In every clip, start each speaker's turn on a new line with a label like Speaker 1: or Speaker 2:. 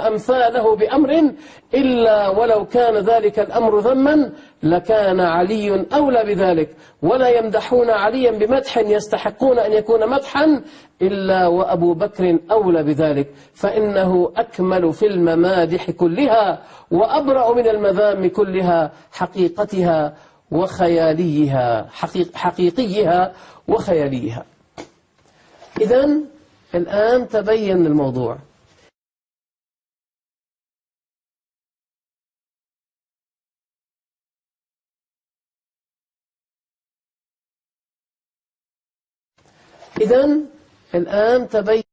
Speaker 1: وأمثاله بأمر إلا ولو كان ذلك الأمر ذما لكان علي أولى بذلك، ولا يمدحون عليا بمدح يستحقون أن يكون مدحا إلا وأبو بكر أولى بذلك، فإنه أكمل في الممادح كلها وأبرأ من المذام كلها، حقيقتها وخياليها، حقيقيها وخياليها. إذن الآن تبين الموضوع. إذن الآن تبين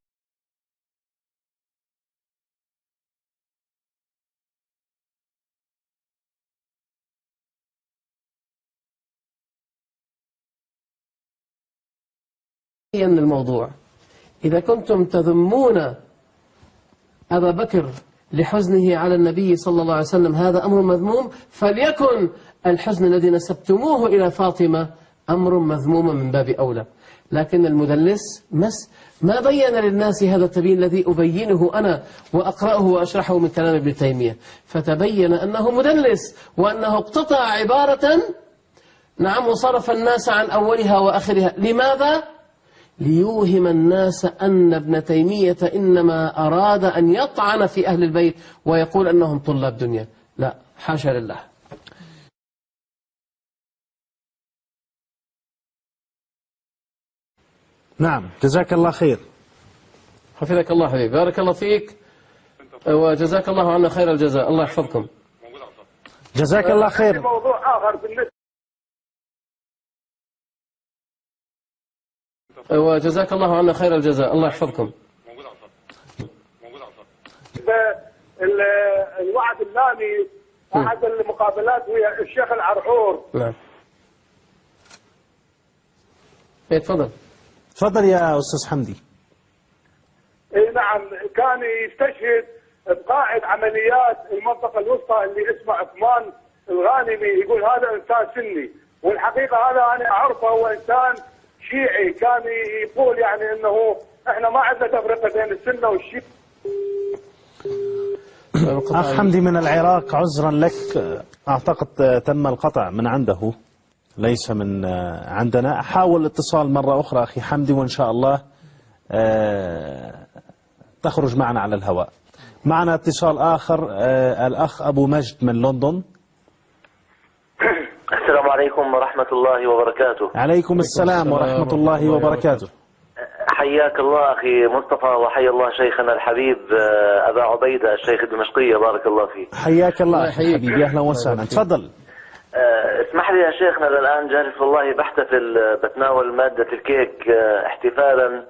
Speaker 1: الموضوع. إذا كنتم تذمون أبا بكر لحزنه على النبي صلى الله عليه وسلم هذا أمر مذموم، فليكن الحزن الذي نسبتموه إلى فاطمة أمر مذموم من باب أولى. لكن المدلس ما بين للناس هذا التبيين الذي أبينه أنا وأقرأه وأشرحه من كلام ابن تيمية، فتبين أنه مدلس وأنه اقتطع عبارة نعم وصرف الناس عن أولها وآخرها. لماذا؟ ليوهم الناس أن ابن تيمية إنما أراد أن يطعن في أهل البيت ويقول أنهم طلاب دنيا. لا، حاشا لله.
Speaker 2: نعم، جزاك الله خير.
Speaker 1: حفظك الله حبيبي، بارك الله فيك وجزاك الله عنا خير الجزاء. الله يحفظكم.
Speaker 2: جزاك الله خير.
Speaker 3: موضوع آخر بالنسبة
Speaker 1: وجزاك الله عنا خير الجزاء. الله يحفظكم.
Speaker 3: الوعد اللامي أحد المقابلات ويا الشيخ العرعور.
Speaker 1: نعم. تفضل.
Speaker 2: تفضل يا أستاذ حمدي.
Speaker 3: نعم، كان يستشهد بقائد عمليات المنطقة الوسطى اللي اسمه عثمان الغانمي، يقول هذا إنسان سني، والحقيقة هذا أنا أعرفه هو إنسان شيعي. كان يقول يعني أنه إحنا ما عندنا تفرقة بين السنة والشيعة.
Speaker 2: أخ حمدي من العراق، عذرا لك أعتقد تم القطع من عنده ليس من عندنا. حاول الاتصال مرة أخرى أخي حمدي وإن شاء الله تخرج معنا على الهواء. معنا اتصال آخر، الأخ أبو مجد من لندن.
Speaker 4: السلام عليكم ورحمة الله وبركاته.
Speaker 2: عليكم السلام ورحمة الله وبركاته.
Speaker 4: حياك الله أخي مصطفى، وحيا الله شيخنا الحبيب أبا عبيدة الشيخ الدمشقية، بارك الله فيك.
Speaker 2: حياك الله حبيبي، أهلا وسهلا. تفضل.
Speaker 4: اسمح لي يا شيخنا، الآن جالس والله بحتفل، بتناول مادة الكيك احتفالا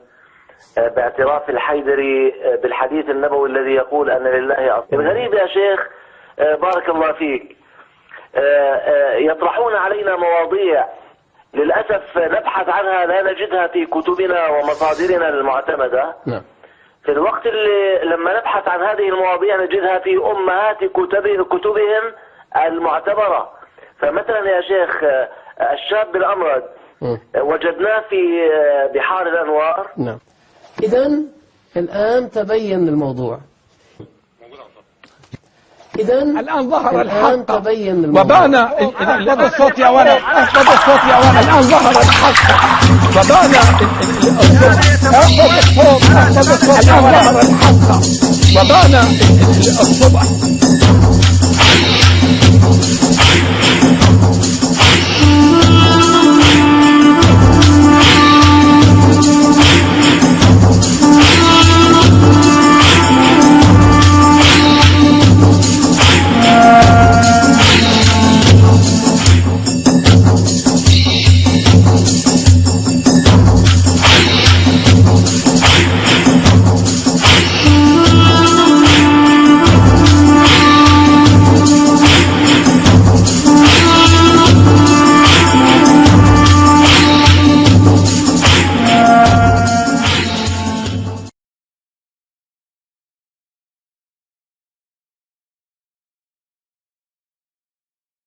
Speaker 4: باعتراف الحيدري بالحديث النبوي الذي يقول أن لله أصل. الغريب يا شيخ بارك الله فيك، يطرحون علينا مواضيع للأسف نبحث عنها لا نجدها في كتبنا ومصادرنا المعتمدة.
Speaker 1: نعم.
Speaker 4: في الوقت اللي لما نبحث عن هذه المواضيع نجدها في أمهات كتبهم المعتبرة. فمثلا يا شيخ الشاب الأمرد وجدناه في بحار الأنوار.
Speaker 1: نعم. إذن الآن تبين الموضوع. إذن
Speaker 5: الآن ظهر الحق
Speaker 1: تبين الموضوع.
Speaker 5: وبان. احفظ الصوت يا ولد، احفظ الصوت يا ولد. الآن ظهر الحق وبان. احفظ الصوت، احفظ الصوت يا ولد. الآن ظهر الحق وبان الصبح.